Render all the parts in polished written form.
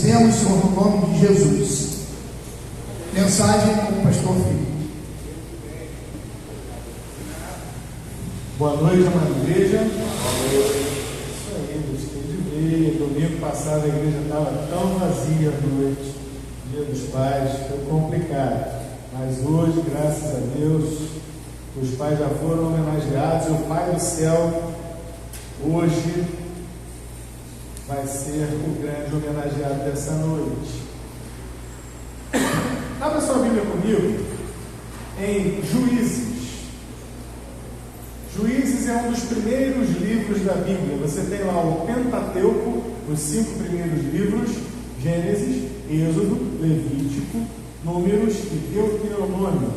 agradecemos, Senhor, no nome de Jesus. Mensagem com o pastor Filipe. Boa noite, amada igreja. Isso aí, gostei de ver. Domingo passado a igreja estava tão vazia à noite, Dia dos Pais, foi complicado. Mas hoje, graças a Deus, os pais já foram homenageados e o Pai do Céu hoje vai ser o grande homenageado dessa noite. Abra sua Bíblia comigo em Juízes. Juízes é um dos primeiros livros da Bíblia. Você tem lá o Pentateuco, os 5 primeiros livros: Gênesis, Êxodo, Levítico, Números e Deuteronômio.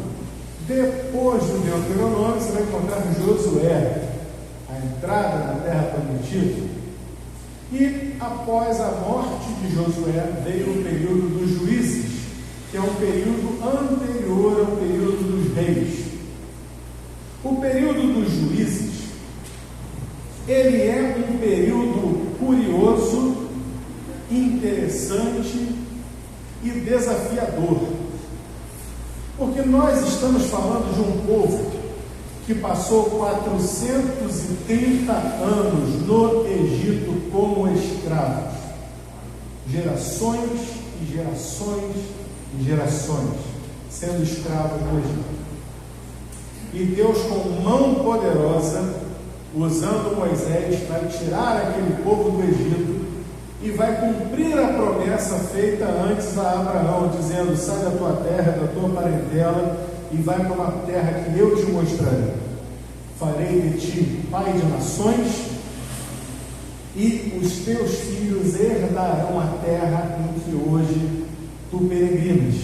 Depois do Deuteronômio, você vai encontrar Josué, a entrada na Terra Prometida. E após a morte de Josué, veio o período dos Juízes, que é um período anterior ao período dos reis. O período dos Juízes, ele é um período curioso, interessante e desafiador, porque nós estamos falando de um povo que passou 430 anos no Egito como escravos, gerações e gerações e gerações sendo escravos no Egito. E Deus, com mão poderosa, usando Moisés, vai tirar aquele povo do Egito e vai cumprir a promessa feita antes a Abraão, dizendo: sai da tua terra, da tua parentela, e vai para uma terra que eu te mostrarei. Farei de ti pai de nações, e os teus filhos herdarão a terra em que hoje tu peregrinas.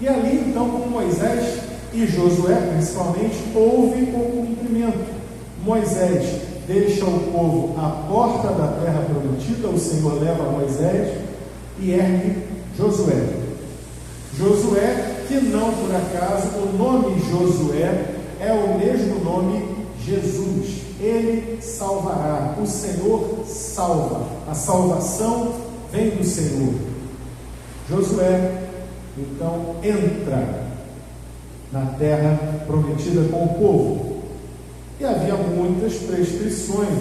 E ali, então, com Moisés e Josué, principalmente, houve o cumprimento. Moisés deixa o povo à porta da terra prometida, o Senhor leva Moisés e ergue Josué. Josué, que não por acaso, o nome Josué é o mesmo nome Jesus. Ele salvará, o Senhor salva, a salvação vem do Senhor. Josué, então, entra na terra prometida com o povo. E havia muitas prescrições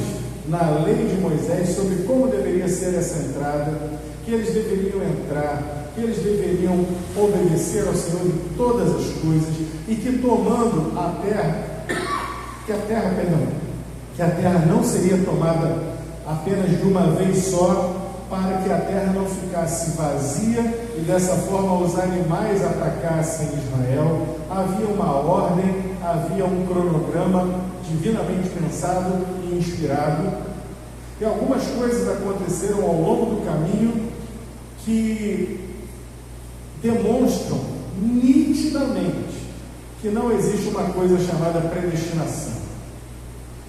na lei de Moisés sobre como deveria ser essa entrada, que eles deveriam entrar, que eles deveriam obedecer ao Senhor em todas as coisas, e que tomando a terra, que a terra não seria tomada apenas de uma vez só, para que a terra não ficasse vazia e dessa forma os animais atacassem Israel. Havia uma ordem, havia um cronograma divinamente pensado e inspirado, e algumas coisas aconteceram ao longo do caminho que demonstram nitidamente que não existe uma coisa chamada predestinação.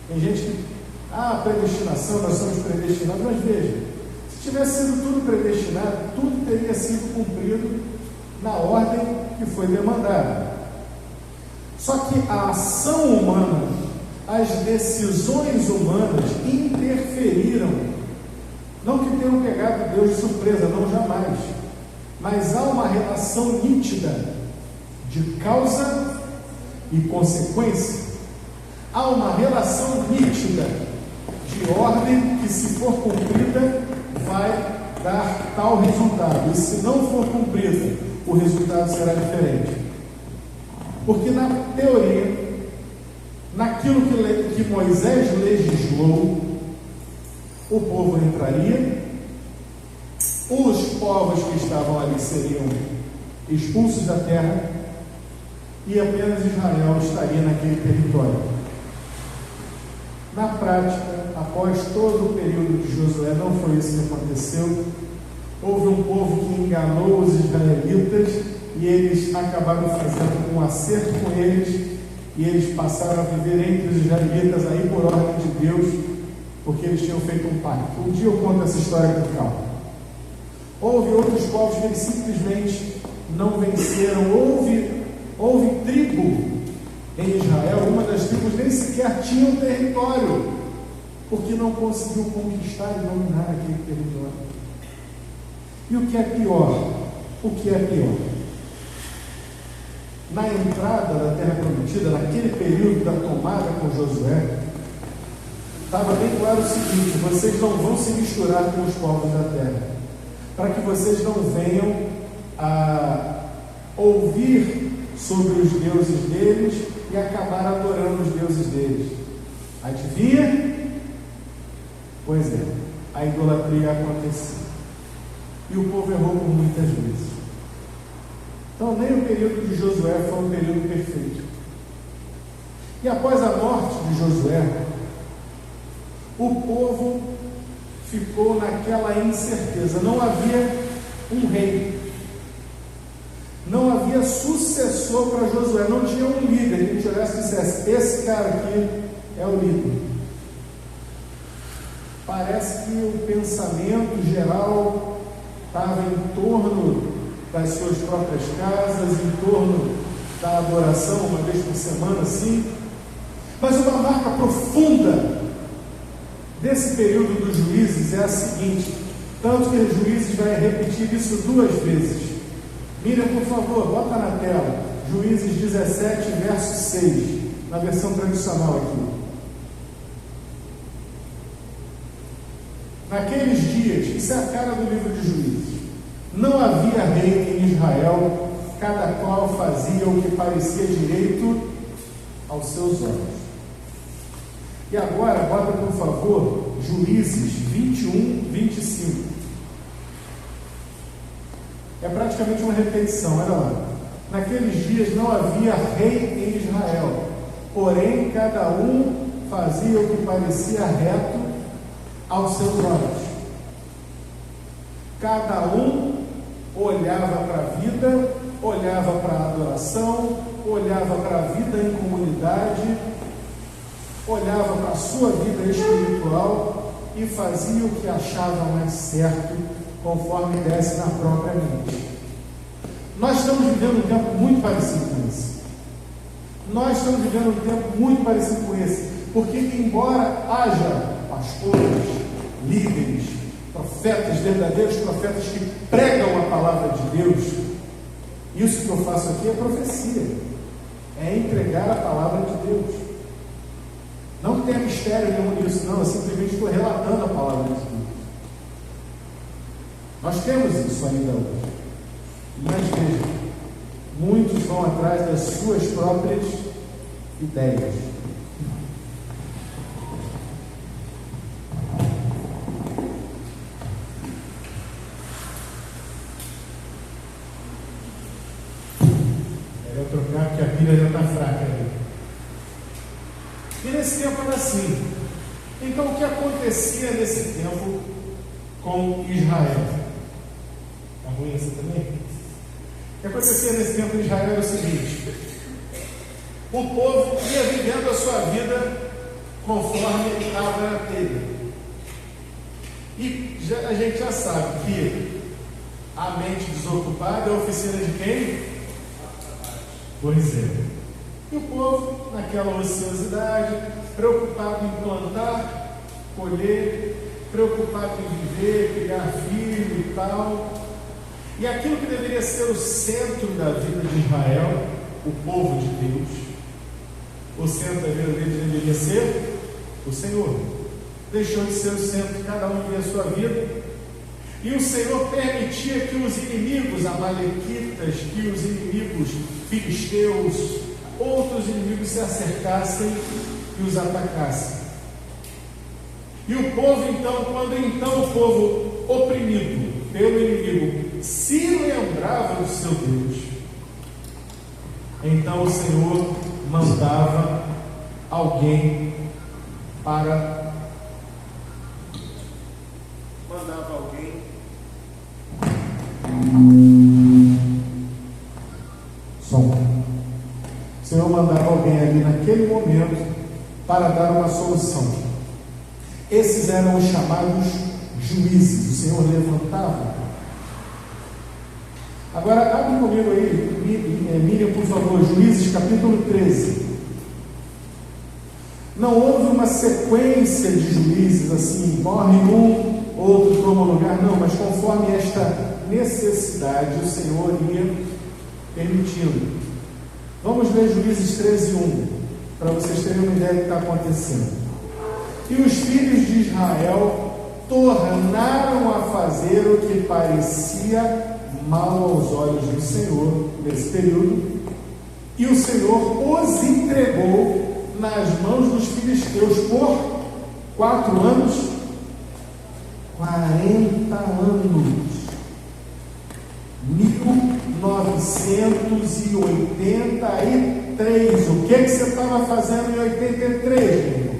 Tem gente que, predestinação, nós somos predestinados, mas veja, se tivesse sido tudo predestinado, tudo teria sido cumprido na ordem que foi demandada. Só que a ação humana, as decisões humanas interferiram. Não que tenham pegado Deus de surpresa, não, jamais. Mas há uma relação nítida de causa e consequência. Há uma relação nítida de ordem que, se for cumprida, vai dar tal resultado, e se não for cumprida, o resultado será diferente. Porque na teoria, naquilo que Moisés legislou, o povo entraria, os povos que estavam ali seriam expulsos da terra, e apenas Israel estaria naquele território. Na prática, após todo o período de Josué, não foi isso que aconteceu. Houve um povo que enganou os israelitas, e eles acabaram fazendo um acerto com eles, e eles passaram a viver entre os israelitas aí por ordem de Deus, porque eles tinham feito um pacto. Um dia eu conto essa história com calma. Houve outros povos que eles simplesmente não venceram. Houve tribo em Israel, uma das tribos nem sequer tinha um território, porque não conseguiu conquistar e dominar aquele território. E o que é pior? O que é pior? Na entrada da Terra Prometida, naquele período da tomada com Josué, estava bem claro o seguinte: vocês não vão se misturar com os povos da terra, para que vocês não venham a ouvir sobre os deuses deles e acabar adorando os deuses deles. Adivinha? Pois é, a idolatria aconteceu. E o povo errou por muitas vezes. Então, nem o período de Josué foi um período perfeito. E após a morte de Josué, o povo ficou naquela incerteza. Não havia um rei. Não havia sucessor para Josué. Não tinha um líder que a gente olhasse e dissesse: esse cara aqui é o líder. Parece que o pensamento geral estava em torno das suas próprias casas, em torno da adoração, uma vez por semana, assim. Mas uma marca profunda desse período dos juízes é a seguinte, tanto que os juízes vai repetir isso 2 vezes. Miriam, por favor, bota na tela, Juízes 17, verso 6, na versão tradicional aqui. Naqueles dias, isso é a cara do livro de Juízes, não havia rei em Israel, cada qual fazia o que parecia direito aos seus olhos. E agora, bota por favor, Juízes 21, 25. É praticamente uma repetição, olha lá. Naqueles dias não havia rei em Israel, porém cada um fazia o que parecia reto aos seus olhos. Cada um olhava para a vida, olhava para a adoração, olhava para a vida em comunidade, olhava para a sua vida espiritual e fazia o que achava mais certo, conforme desse na própria mente. Nós estamos vivendo um tempo muito parecido com esse. Nós estamos vivendo um tempo muito parecido com esse, porque embora haja pastores, líderes, profetas, verdadeiros profetas que pregam a palavra de Deus, isso que eu faço aqui é profecia, é entregar a palavra de Deus. Não tem mistério nenhum nisso, não, eu simplesmente estou relatando a palavra de Deus. Nós temos isso ainda hoje. Mas veja, muitos vão atrás das suas próprias ideias. Eu vou trocar porque a pilha já está fraca aí. E nesse tempo era assim. Então o que acontecia nesse tempo com Israel? Está ruim essa também? O que acontecia nesse tempo em Israel era o seguinte: o povo ia vivendo a sua vida conforme estava na telha. E a gente já sabe que a mente desocupada é a oficina de quem? Pois é. E o povo, naquela ociosidade, preocupado em plantar, colher, preocupado em viver, criar filho e tal. E aquilo que deveria ser o centro da vida de Israel, o povo de Deus, o centro da vida deles deveria ser o Senhor. Deixou de ser o centro, cada um vivia a sua vida. E o Senhor permitia que os inimigos amalequitas, que os inimigos filisteus, outros inimigos se acercassem e os atacassem. E o povo então, quando então o povo oprimido pelo inimigo se lembrava do seu Deus, então o Senhor mandava alguém para o Senhor mandava alguém ali naquele momento para dar uma solução. Esses eram os chamados juízes. O Senhor levantava. Agora, abre comigo aí, Miriam, por favor, Juízes capítulo 13. Não houve uma sequência de juízes assim, morre um, outro toma lugar, não, mas conforme esta necessidade o Senhor ia permitindo. Vamos ler Juízes 13:1, para vocês terem uma ideia do que está acontecendo. E os filhos de Israel tornaram a fazer o que parecia mal aos olhos do Senhor nesse período, e o Senhor os entregou nas mãos dos filisteus por 4 anos, 40 anos, 1983. O que você estava fazendo em 83, meu irmão?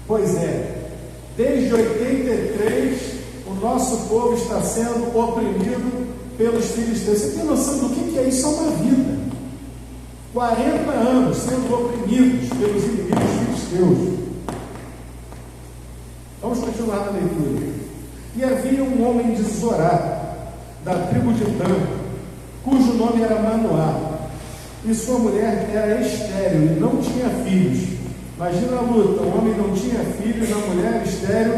Pois é, desde 83 o nosso povo está sendo oprimido pelos filisteus. Você tem noção do que é isso? É uma vida. 40 anos sendo oprimidos pelos inimigos filisteus. Vamos continuar na leitura. E havia um homem de Zorá, da tribo de Dan, cujo nome era Manoá, e sua mulher era estéril e não tinha filhos. Imagina a luta: o homem não tinha filhos, a mulher estéril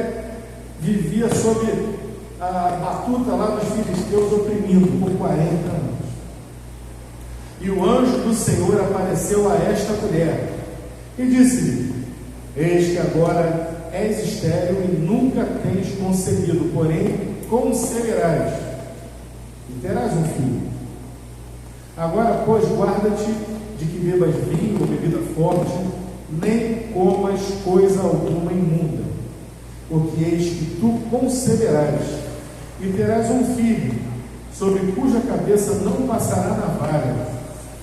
vivia sob a batuta lá dos filisteus, oprimindo por 40 anos. E o anjo do Senhor apareceu a esta mulher e disse-lhe: eis que agora és estéril e nunca tens concebido, porém conceberás e terás um filho. Agora, pois, guarda-te de que bebas vinho ou bebida forte, nem comas coisa alguma imunda, porque eis que tu conceberás e terás um filho, sobre cuja cabeça não passará navalha,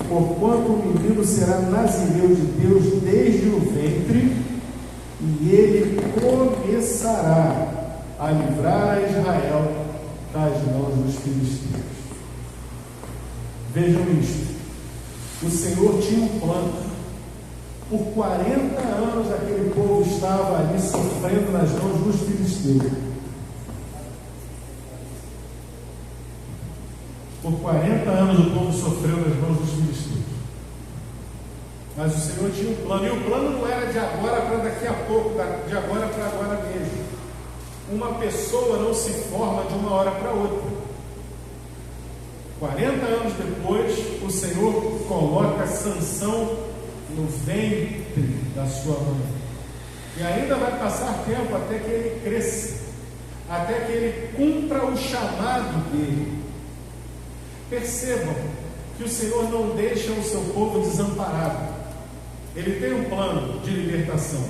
porquanto o menino será nazireu de Deus desde o ventre, e ele começará a livrar a Israel das mãos dos filisteus. Vejam isto: o Senhor tinha um plano. Por 40 anos aquele povo estava ali sofrendo nas mãos dos filisteus. Por 40 anos o povo sofreu nas mãos dos filisteus. Mas o Senhor tinha um plano, e o plano não era de agora para daqui a pouco, de agora para agora mesmo. Uma pessoa não se forma de uma hora para outra. 40 anos depois, o Senhor coloca Sansão no ventre da sua mãe. E ainda vai passar tempo até que ele cresça, até que ele cumpra o chamado dele. Percebam que o Senhor não deixa o seu povo desamparado. Ele tem um plano de libertação.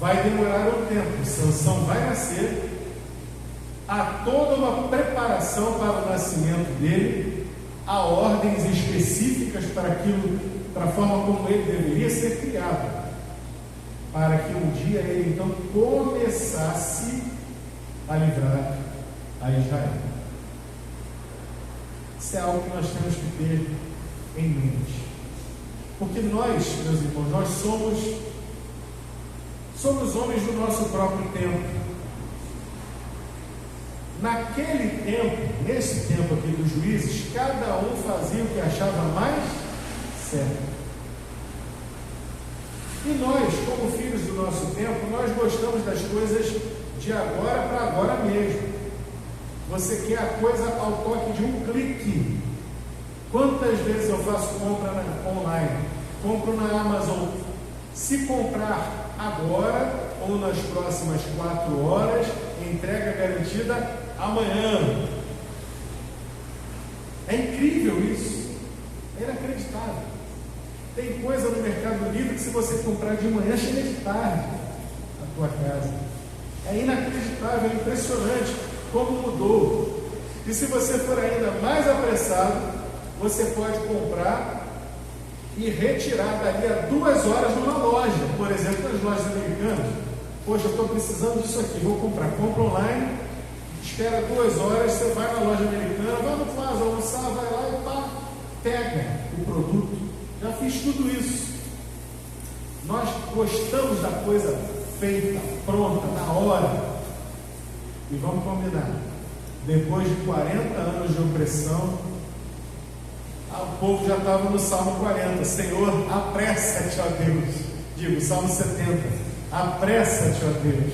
Vai demorar um tempo. Sansão vai nascer. Há toda uma preparação para o nascimento dele. Há ordens específicas para aquilo, para a forma como ele deveria ser criado, para que um dia ele então começasse a livrar a Israel. Isso é algo que nós temos que ter em mente. Porque nós, meus irmãos, nós somos homens do nosso próprio tempo. Naquele tempo, nesse tempo aqui dos juízes, cada um fazia o que achava mais certo. E nós, como filhos do nosso tempo, nós gostamos das coisas de agora para agora mesmo. Você quer a coisa ao toque de um clique. Quantas vezes eu faço compra online? Compro na Amazon. Se comprar agora ou nas próximas 4 horas, entrega garantida amanhã. É incrível isso. É inacreditável. Tem coisa no Mercado Livre que, se você comprar de manhã, chega de tarde na tua casa. É inacreditável, é impressionante como mudou. E se você for ainda mais apressado, você pode comprar e retirar dali a 2 horas numa loja. Por exemplo, nas lojas americanas. Poxa, eu estou precisando disso aqui, vou comprar. Compra online, espera 2 horas, você vai na loja americana, vai no Plaza almoçar, vai lá e pá, pega o produto. Já fiz tudo isso. Nós gostamos da coisa feita, pronta, na hora. E vamos combinar: depois de 40 anos de opressão, o povo já estava no Salmo 40. Senhor, apressa-te, ó Deus. Digo, Salmo 70. Apressa-te, ó Deus.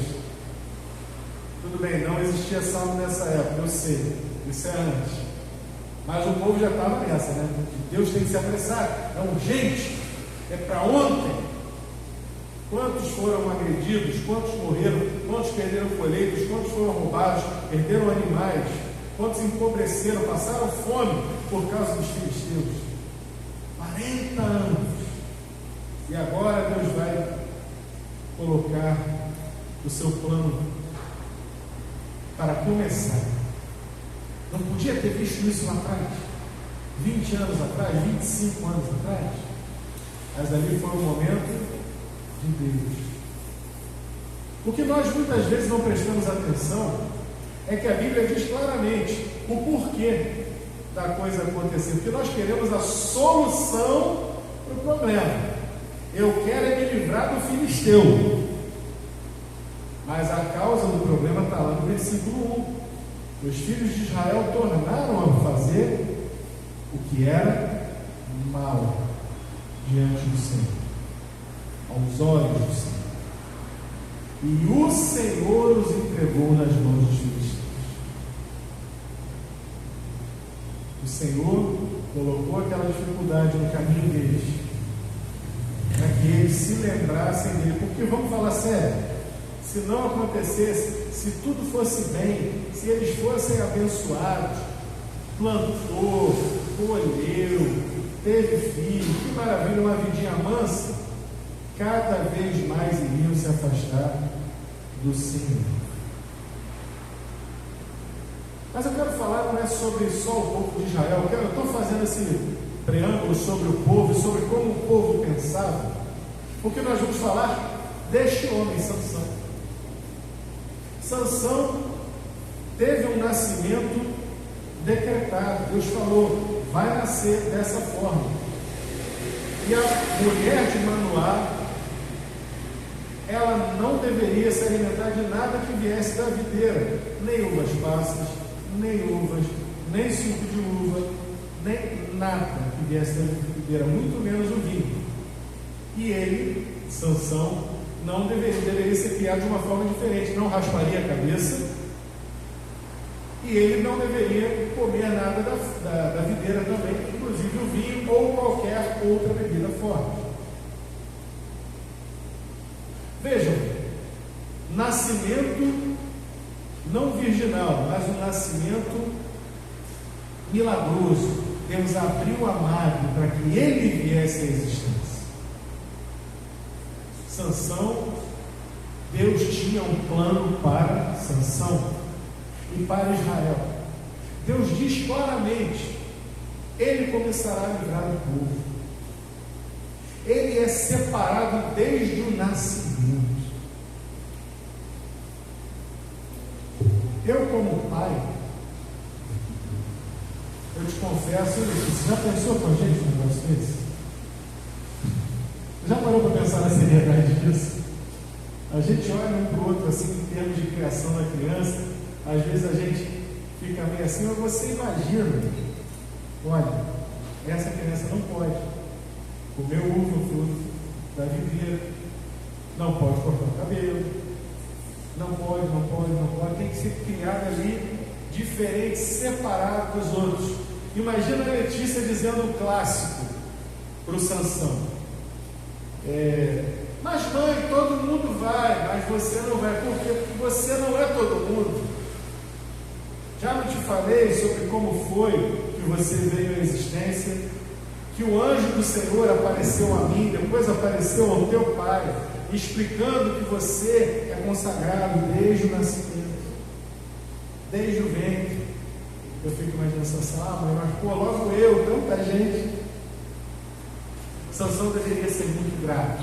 Tudo bem, não existia salmo nessa época, eu sei, isso é antes. Mas o povo já estava nessa, né? Deus tem que se apressar, é urgente, é para ontem. Quantos foram agredidos, quantos morreram, quantos perderam colheitas, quantos foram roubados, perderam animais, quantos empobreceram, passaram fome por causa dos filisteus. 40 anos. E agora Deus vai colocar o seu plano para começar. Não podia ter visto isso lá atrás, 20 anos atrás, 25 anos atrás, mas ali foi o momento de Deus. O que nós muitas vezes não prestamos atenção é que a Bíblia diz claramente o porquê da coisa acontecer, porque nós queremos a solução para o problema. Eu quero é me livrar do filisteu, mas a causa do problema está lá no versículo 1. Os filhos de Israel tornaram a fazer o que era mal diante do Senhor, aos olhos do Senhor. E o Senhor os entregou nas mãos dos filisteus. O Senhor colocou aquela dificuldade no caminho deles, para que eles se lembrassem dele. Porque, vamos falar sério, se não acontecesse, se tudo fosse bem, se eles fossem abençoados, plantou, colheu, teve filho, que maravilha, uma vidinha mansa, cada vez mais iriam se afastar do Senhor. Mas eu quero falar não é sobre só o povo de Israel, eu estou fazendo esse preâmbulo sobre o povo, sobre como o povo pensava, porque nós vamos falar deste homem, Sansão. Sansão teve um nascimento decretado. Deus falou, vai nascer dessa forma. E a mulher de Manoá, ela não deveria se alimentar de nada que viesse da videira, nem uvas passas, nem uvas, nem suco de uva, nem nada que viesse da videira, muito menos o vinho. E ele, Sansão, não deveria ser criado de uma forma diferente, não rasparia a cabeça, e ele não deveria comer nada da videira também, inclusive o vinho ou qualquer outra bebida forte. Vejam, nascimento não virginal, mas um nascimento milagroso. Deus abriu a margem para que ele viesse à existência. Sansão, Deus tinha um plano para Sansão e para Israel. Deus diz claramente, ele começará a livrar o povo. Ele é separado desde o nascimento. Eu, como pai, eu te confesso, você já pensou com a gente um negócio desse? Já parou para pensar na seriedade disso? A gente olha um para o outro assim, em termos de criação da criança, às vezes a gente fica meio assim, mas você imagina, olha, essa criança não pode comer uva, fruto da videira, não pode cortar o cabelo, não pode, tem que ser criado ali, diferente, separado dos outros. Imagina a Letícia dizendo o clássico para o Sansão. Mas mãe, todo mundo vai, mas você não vai. Por quê? Porque você não é todo mundo. Já não te falei sobre como foi que você veio à existência, que o anjo do Senhor apareceu a mim, depois apareceu ao teu pai, explicando que você é consagrado desde o nascimento, desde o ventre. Eu fico imaginando Sansão, mãe, mas logo eu, tanta gente. Sansão deveria ser muito grato.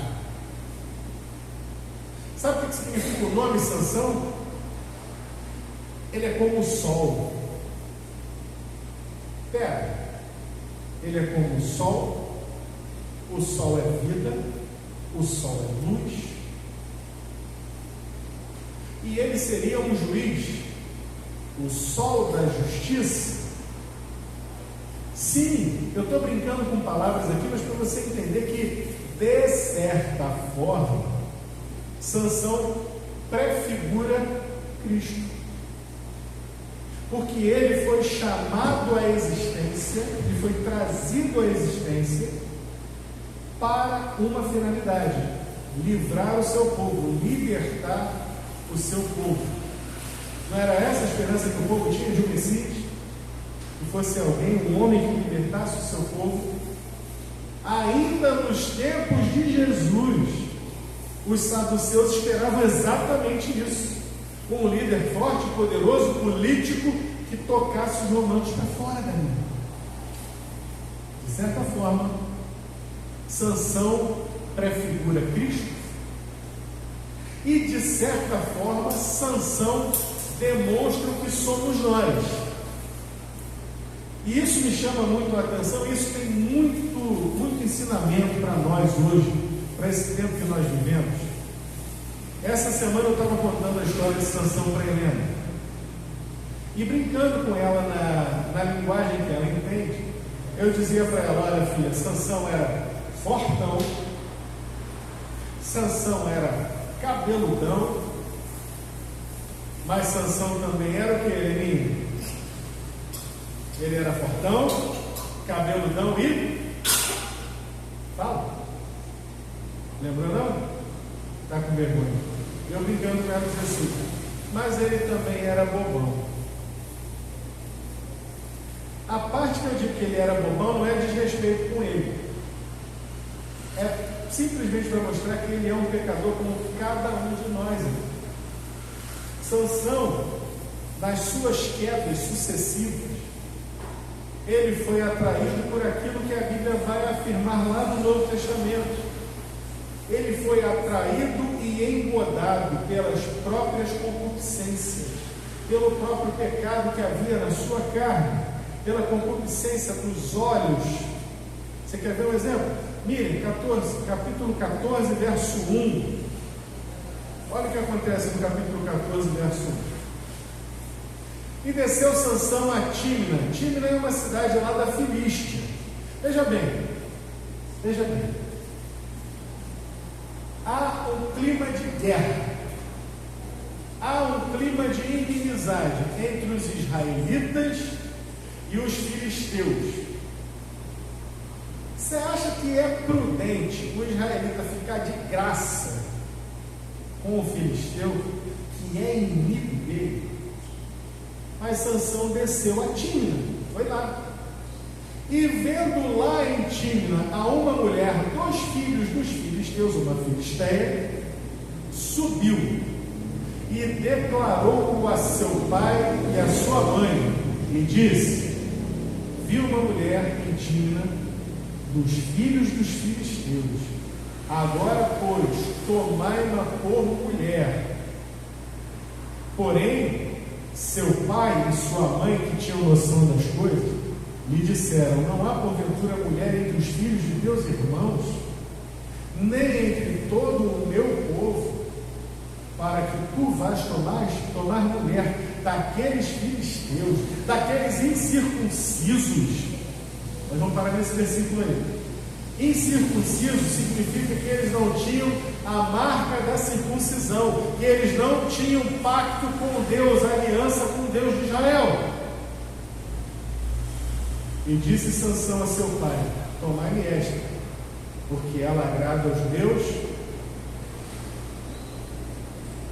Sabe o que significa o nome Sansão? Ele é como o sol. Ele é como o sol é vida, o sol é luz, e ele seria um juiz, o sol da justiça. Sim, eu estou brincando com palavras aqui, mas para você entender que, de certa forma, Sansão prefigura Cristo. porque ele foi chamado à existência e foi trazido à existência para uma finalidade: livrar o seu povo, libertar o seu povo. Não era essa a esperança que o povo tinha de um Messias? Que fosse alguém, um homem que libertasse o seu povo? Ainda nos tempos de Jesus, os saduceus esperavam exatamente isso: um líder forte, poderoso, político, que tocasse os romanos para fora da língua. De certa forma, Sansão prefigura Cristo, e de certa forma, Sansão demonstra o que somos nós. E isso me chama muito a atenção. Isso tem muito ensinamento para nós hoje, para esse tempo que nós vivemos. Essa semana eu estava contando a história de Sansão para Helena, e brincando com ela na linguagem que ela entende, eu dizia para ela: olha filha, Sansão era fortão, Sansão era cabeludão, mas Sansão também era o que, Heleninha? Ele era fortão, cabeludão e... Fala. Lembrou não? Está com vergonha. Eu brincando com ela dizia assim: mas ele também era bobão. A parte que eu digo que ele era bobão não é desrespeito com ele. É simplesmente para mostrar que ele é um pecador como cada um de nós. Sansão, nas suas quedas sucessivas, ele foi atraído por aquilo que a Bíblia vai afirmar lá no Novo Testamento. Ele foi atraído e engodado pelas próprias concupiscências, pelo próprio pecado que havia na sua carne, pela concupiscência dos olhos. Você quer ver um exemplo? Mire, capítulo 14, verso 1. Olha o que acontece no capítulo 14, verso 1. E desceu Sansão a Tímina. Tímina é uma cidade lá da Filístia. Veja bem. Há um clima de guerra, há um clima de inimizade entre os israelitas e os filisteus. Você acha que é prudente o israelita ficar de graça com o filisteu, que é inimigo dele? Mas Sansão desceu a Tímina, foi lá. E vendo lá em Tímina a uma mulher, 2 filhos dos filisteus, uma filisteia, subiu e declarou-o a seu pai e a sua mãe, e disse: vi uma mulher em Tímina dos filhos dos filisteus, agora pois tomai-ma por mulher. Porém, seu pai e sua mãe, que tinham noção das coisas, lhe disseram: não há porventura mulher entre os filhos de teus irmãos, nem entre todo o meu povo, para que tu vás tomar mulher daqueles filisteus, daqueles incircuncisos. Nós vamos parar nesse versículo aí. Incircunciso significa que eles não tinham a marca da circuncisão, que eles não tinham pacto com Deus, aliança com Deus de Israel. E disse Sansão a seu pai: tomai-me esta, porque ela agrada aos meus.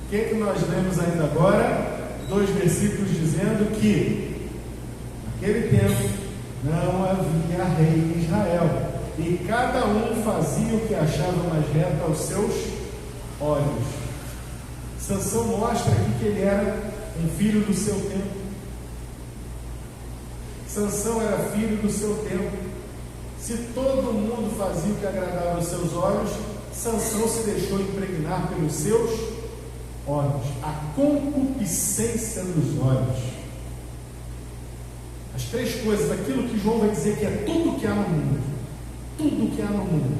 O que nós lemos ainda agora? 2 versículos dizendo que naquele tempo não havia rei em Israel, e cada um fazia o que achava mais reto aos seus olhos. Sansão mostra aqui que ele era um filho do seu tempo. Sansão era filho do seu tempo. Se todo mundo fazia o que agradava aos seus olhos, Sansão se deixou impregnar pelos seus olhos, a concupiscência dos olhos. As 3 coisas, aquilo que João vai dizer que é tudo que há no mundo. Tudo que há no mundo.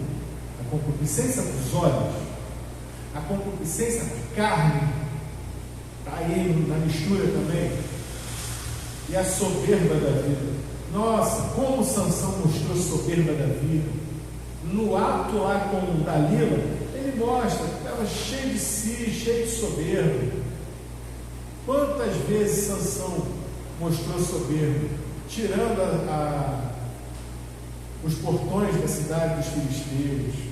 A concupiscência dos olhos, a concupiscência da carne, está aí na mistura também, e a soberba da vida. Nossa, como Sansão mostrou soberba da vida. No ato lá com Dalila, ele mostra que estava cheio de si, cheio de soberba. Quantas vezes Sansão mostrou soberba, tirando os portões da cidade dos filisteus.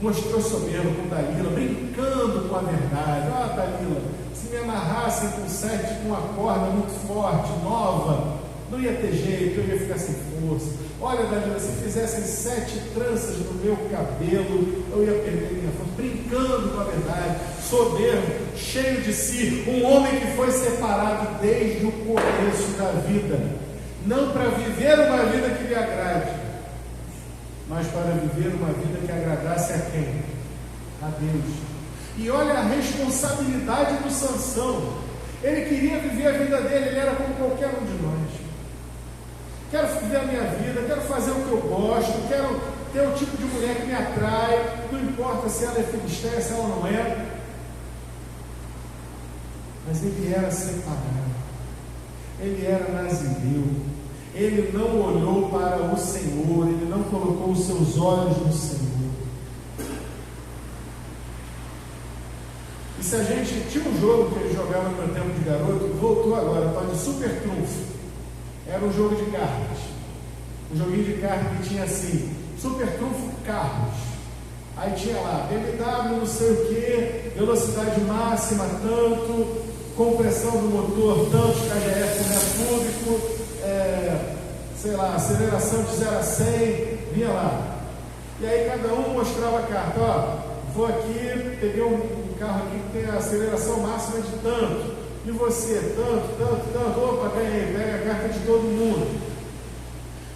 Mostrou soberba com Dalila, brincando com a verdade. Dalila, se me amarrassem com uma corda muito forte, nova, não ia ter jeito, eu ia ficar sem força. Olha, Dalila, se fizessem 7 tranças no meu cabelo, eu ia perder minha força. Brincando com a verdade, soberbo, cheio de si, um homem que foi separado desde o começo da vida, não para viver uma vida que lhe agrade, mas para viver uma vida que agradasse a quem? A Deus. E olha a responsabilidade do Sansão. Ele queria viver a vida dele, ele era como qualquer um de nós. Quero viver a minha vida, quero fazer o que eu gosto, quero ter o tipo de mulher que me atrai, não importa se ela é filisteia, se ela não é. Mas ele era separado, ele era nazireu, ele não olhou para o Senhor, ele não colocou os seus olhos no Senhor. E se a gente tinha um jogo que ele jogava no meu tempo de garoto, voltou agora, tal de Super Trunfo. Era um jogo de cartas, um joguinho de cartas que tinha assim, Super Trunfo carros. Aí tinha lá, BMW não sei o que, velocidade máxima tanto, compressão do motor tanto, KGF por metro cúbico, sei lá, aceleração de 0 a 100, vinha lá. E aí cada um mostrava a carta, vou aqui, peguei um carro aqui que tem a aceleração máxima de tanto. E você, tanto, opa, ganhei, pega a carta de todo mundo.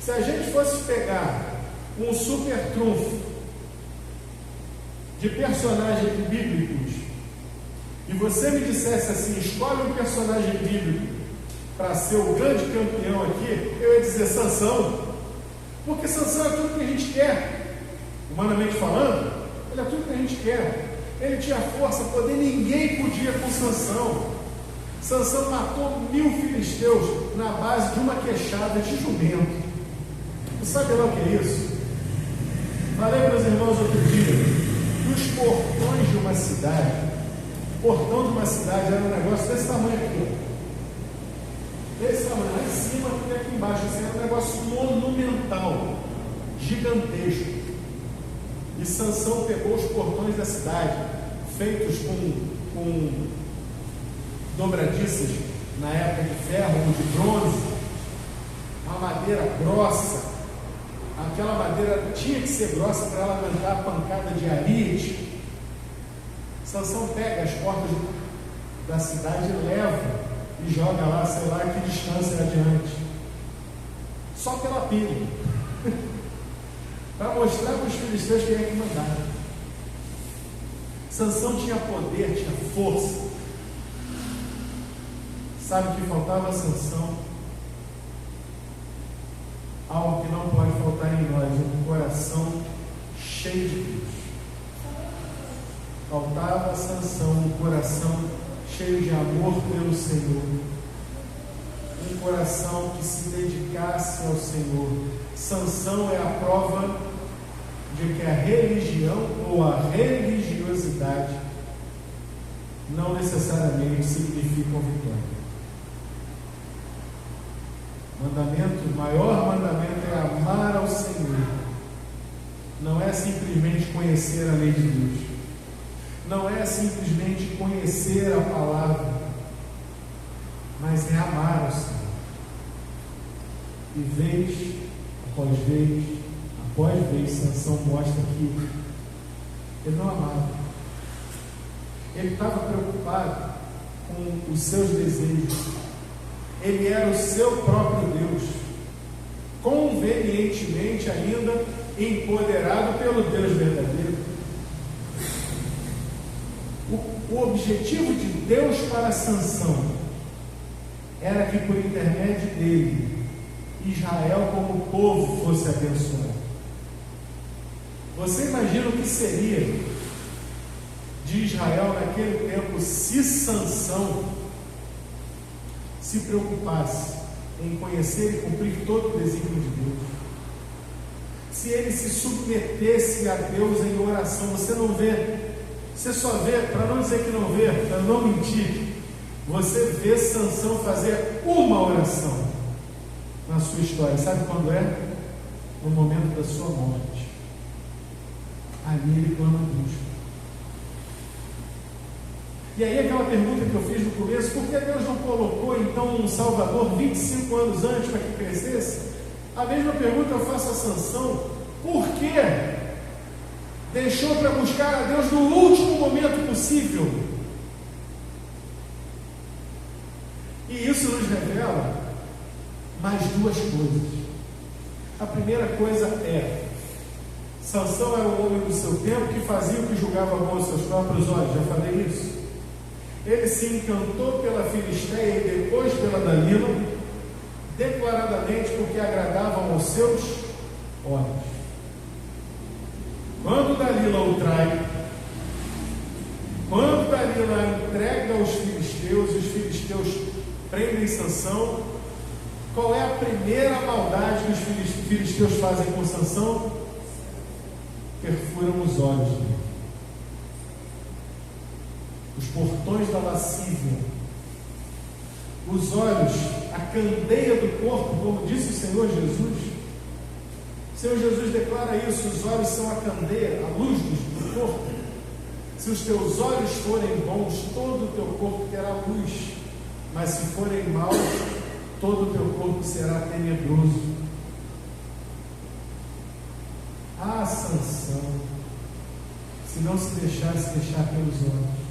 Se a gente fosse pegar um super trunfo de personagens bíblicos e você me dissesse assim, escolhe um personagem bíblico para ser o grande campeão aqui, eu ia dizer Sansão, porque Sansão é tudo que a gente quer, humanamente falando, ele é tudo que a gente quer. Ele tinha força, poder, ninguém podia com Sansão. Sansão matou 1000 filisteus na base de uma queixada de jumento. Você sabe lá o que é isso? Falei para os irmãos outro dia, nos portões de uma cidade, o portão de uma cidade era um negócio desse tamanho aqui, desse tamanho, lá em cima e aqui embaixo, assim, era um negócio monumental, gigantesco. E Sansão pegou os portões da cidade, feitos com dobradiças, na época de ferro ou de bronze, uma madeira grossa. Aquela madeira tinha que ser grossa para ela aguentar a pancada de arite. Sansão pega as portas da cidade e leva e joga lá, sei lá que distância adiante, só pela pilha, para mostrar para os filisteus quem é que mandava. Sansão tinha poder, tinha força. Sabe o que faltava a Sansão? Algo que não pode faltar em nós, um coração cheio de Deus. Faltava a Sansão, um coração cheio de amor pelo Senhor, um coração que se dedicasse ao Senhor. Sansão é a prova de que a religião ou a religiosidade não necessariamente significam vitória. O maior mandamento é amar ao Senhor. Não é simplesmente conhecer a lei de Deus. Não é simplesmente conhecer a palavra, mas é amar ao Senhor. E vez após vez, Sansão mostra que ele não amava. Ele estava preocupado com os seus desejos. Ele era o seu próprio Deus, convenientemente ainda empoderado pelo Deus verdadeiro. O objetivo de Deus para Sansão era que por intermédio dele, Israel como povo fosse abençoado. Você imagina o que seria de Israel naquele tempo se Sansão se preocupasse em conhecer e cumprir todo o desígnio de Deus? Se ele se submetesse a Deus em oração, você não vê, você só vê, para não dizer que não vê, para não mentir, você vê Sansão fazer uma oração na sua história. Sabe quando é? No momento da sua morte. Ali ele clama a Deus. E aí aquela pergunta que eu fiz no começo, por que Deus não colocou então um Salvador 25 anos antes para que crescesse? A mesma pergunta eu faço a Sansão, por que deixou para buscar a Deus no último momento possível? E isso nos revela mais duas coisas. A primeira coisa é, Sansão era um homem do seu tempo que fazia o que julgava bom aos seus próprios olhos, já falei isso. Ele se encantou pela Filisteia e depois pela Dalila, declaradamente porque agradavam aos seus olhos. Quando Dalila o trai, quando Dalila entrega aos filisteus, e os filisteus prendem Sansão, qual é a primeira maldade que os filisteus fazem com Sansão? Perfuram os olhos dele. Os portões da lascívia, os olhos, a candeia do corpo, como disse o Senhor Jesus. O Senhor Jesus declara isso: os olhos são a candeia, a luz do corpo. Se os teus olhos forem bons, todo o teu corpo terá luz, mas se forem maus, todo o teu corpo será tenebroso. Ah, Sansão, se não se deixasse deixar pelos olhos,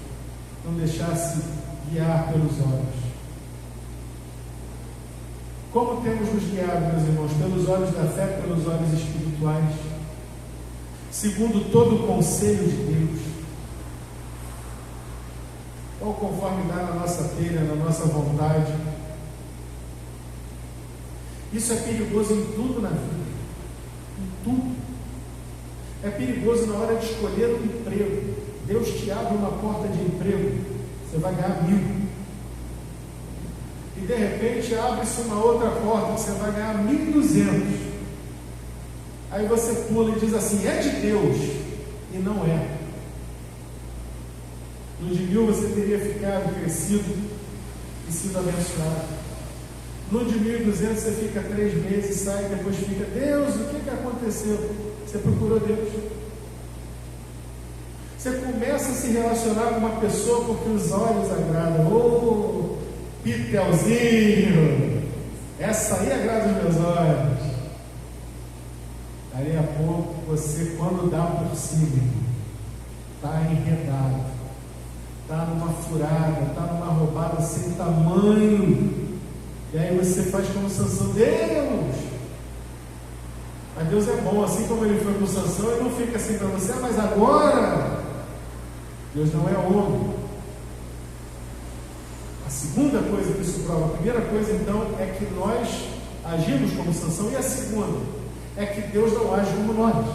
não deixasse guiar pelos olhos. Como temos nos guiado, meus irmãos? Pelos olhos da fé, pelos olhos espirituais, segundo todo o conselho de Deus, ou conforme dá na nossa telha, na nossa vontade. Isso é perigoso em tudo na vida, em tudo. É perigoso na hora de escolher um emprego. Deus te abre uma porta de emprego, você vai ganhar 1.000. E de repente abre-se uma outra porta, que você vai ganhar 1.200. Aí você pula e diz assim: é de Deus. E não é. No de 1.000 você teria ficado, crescido e sido abençoado. No de 1.200 você fica 3 meses, sai, depois fica: Deus, o que aconteceu? Você procurou Deus. Você começa a se relacionar com uma pessoa porque os olhos agradam. Ô, Pitelzinho, essa aí agrada os meus olhos. Daí a pouco você, quando dá por cima, está enredado, está numa furada, está numa roubada sem tamanho. E aí você faz como Sansão: Deus! Mas Deus é bom, assim como ele foi com Sansão, ele não fica assim para você: mas agora. Deus não é homem. A segunda coisa que isso prova, a primeira coisa então é que nós agimos como Sansão, e a segunda é que Deus não age como nós.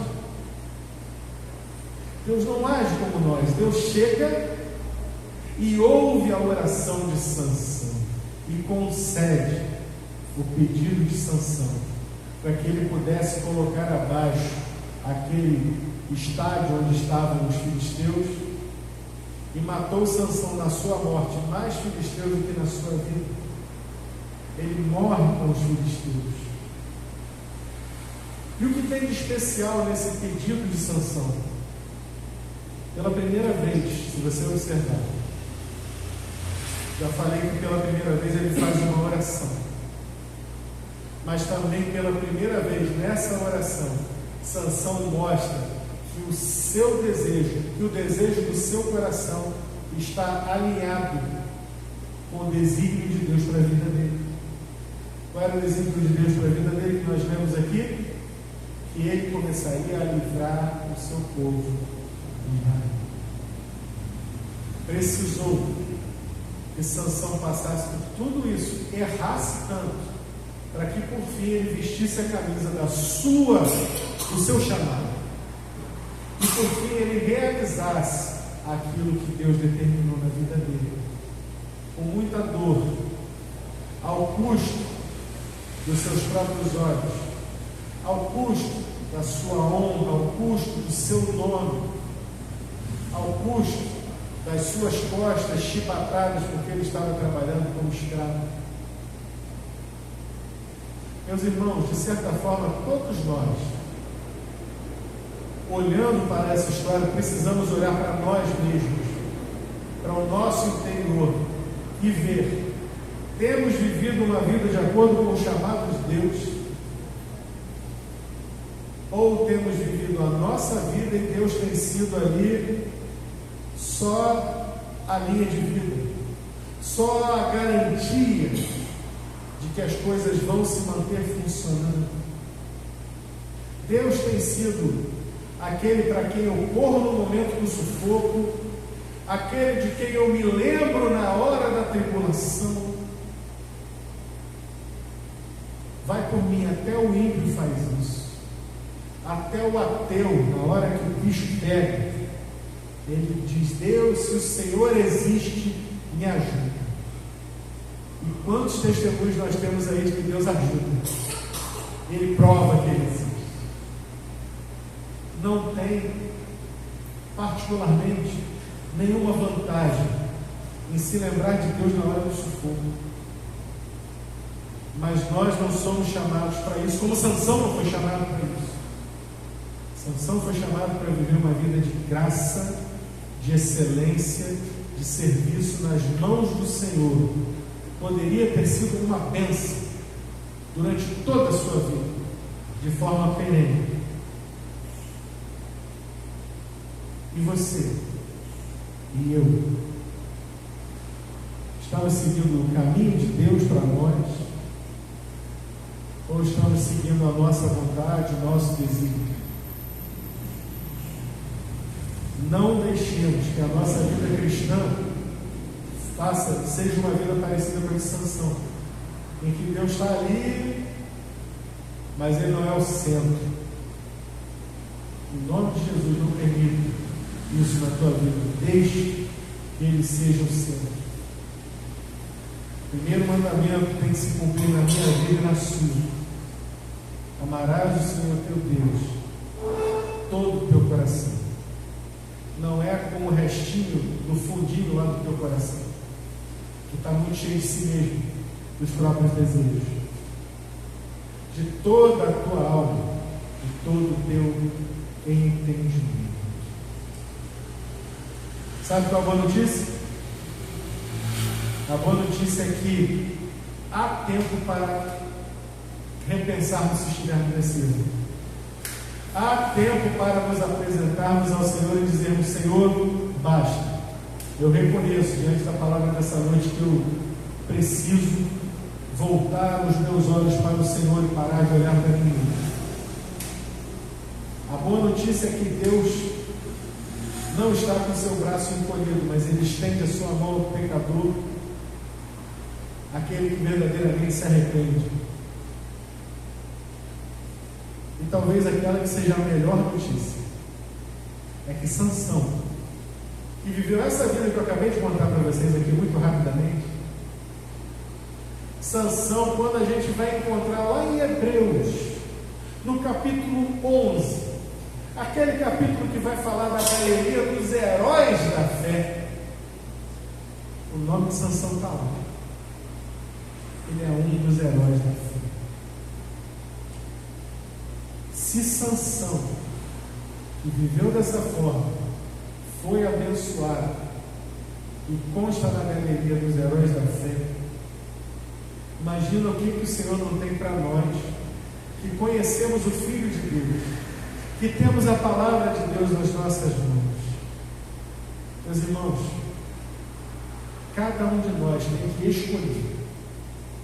Deus não age como nós. Deus chega e ouve a oração de Sansão e concede o pedido de Sansão para que ele pudesse colocar abaixo aquele estádio onde estavam os filisteus, e matou Sansão na sua morte mais filisteus do que na sua vida. Ele morre com os filisteus. E o que tem de especial nesse pedido de Sansão? Pela primeira vez, se você observar, já falei que pela primeira vez ele faz uma oração, mas também pela primeira vez nessa oração, Sansão mostra que o seu desejo, que o desejo do seu coração está alinhado com o desígnio de Deus para a vida dele. Qual era o desígnio de Deus para a vida dele que nós vemos aqui? Que ele começaria a livrar o seu povo de Israel. Precisou que Sansão passasse por tudo isso, errasse tanto, para que por fim ele vestisse a camisa do seu chamado, e por fim ele realizasse aquilo que Deus determinou na vida dele, com muita dor, ao custo dos seus próprios olhos, ao custo da sua honra, ao custo do seu nome, ao custo das suas costas chibatadas porque ele estava trabalhando como escravo. Meus irmãos, de certa forma, todos nós, olhando para essa história, precisamos olhar para nós mesmos, para o nosso interior e ver: temos vivido uma vida de acordo com o chamado de Deus? Ou temos vivido a nossa vida e Deus tem sido ali só a linha de vida, só a garantia de que as coisas vão se manter funcionando? Deus tem sido aquele para quem eu corro no momento do sufoco, aquele de quem eu me lembro na hora da tribulação. Vai por mim, até o ímpio faz isso. Até o ateu, na hora que o bicho pega, ele diz: Deus, se o Senhor existe, me ajuda. E quantos testemunhos nós temos aí de que Deus ajuda? Ele prova que Ele existe. Não tem, particularmente, nenhuma vantagem em se lembrar de Deus na hora do sufoco. Mas nós não somos chamados para isso, como Sansão não foi chamado para isso. Sansão foi chamado para viver uma vida de graça, de excelência, de serviço nas mãos do Senhor. Poderia ter sido uma bênção durante toda a sua vida, de forma perene. E você e eu estamos seguindo o caminho de Deus para nós, ou estamos seguindo a nossa vontade, o nosso desígnio? Não deixemos que a nossa vida cristã seja uma vida parecida com a de Sansão, em que Deus está ali, mas Ele não é o centro. Em nome de Jesus, não permita isso na tua vida. Deixe que Ele seja o centro. O primeiro mandamento tem que se cumprir na minha vida e na sua. Amarás o Senhor teu Deus todo o teu coração. Não é como o restinho do fundinho lá do teu coração, que está muito cheio de si mesmo, dos próprios desejos. De toda a tua alma, de todo o teu entendimento. Sabe qual é a boa notícia? A boa notícia é que há tempo para repensarmos se estivermos nesse erro. Há tempo para nos apresentarmos ao Senhor e dizermos: Senhor, basta. Eu reconheço diante da palavra dessa noite que eu preciso voltar os meus olhos para o Senhor e parar de olhar para mim. A boa notícia é que Deus não está com o seu braço encolhido, mas Ele estende a sua mão ao pecador, aquele que verdadeiramente se arrepende. E talvez aquela que seja a melhor notícia é que Sansão, que viveu essa vida que eu acabei de contar para vocês aqui muito rapidamente, Sansão, quando a gente vai encontrar lá em Hebreus, no capítulo 11, aquele capítulo que vai falar da galeria dos heróis da fé, o nome de Sansão está lá. Ele é um dos heróis da fé. Se Sansão, que viveu dessa forma, foi abençoado e consta na galeria dos heróis da fé, imagina o que o Senhor não tem para nós, que conhecemos o Filho de Deus, que temos a palavra de Deus nas nossas mãos. Meus irmãos, cada um de nós tem que escolher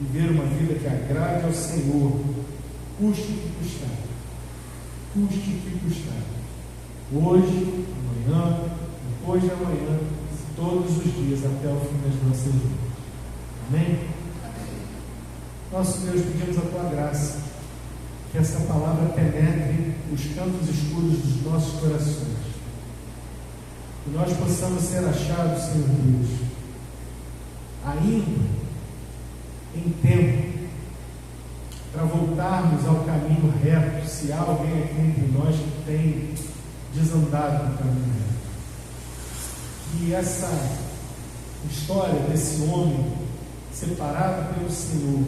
viver uma vida que agrade ao Senhor, custe o que custar. Custe o que custar. Hoje, amanhã, depois de amanhã, todos os dias até o fim das nossas vidas. Amém? Nosso Deus, pedimos a Tua graça, que essa palavra penetre os cantos escuros dos nossos corações, que nós possamos ser achados, Senhor Deus, ainda em tempo para voltarmos ao caminho reto, se há alguém aqui entre nós que tem desandado no caminho reto. que essa história desse homem separado pelo Senhor,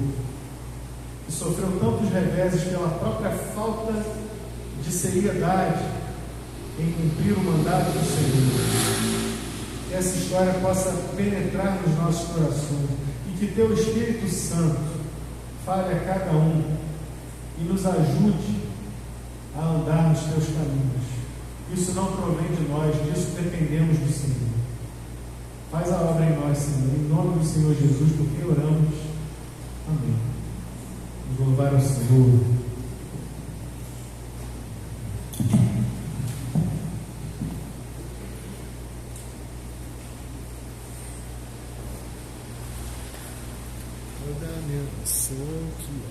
que sofreu tantos reveses pela própria falta de seriedade em cumprir o mandato do Senhor, que essa história possa penetrar nos nossos corações e que Teu Espírito Santo fale a cada um e nos ajude a andar nos Teus caminhos. Isso não provém de nós, disso dependemos do Senhor. Faz a obra em nós, Senhor, em nome do Senhor Jesus, porque oramos. Amém. Vamos louvar ao Senhor. Toda a minha nação que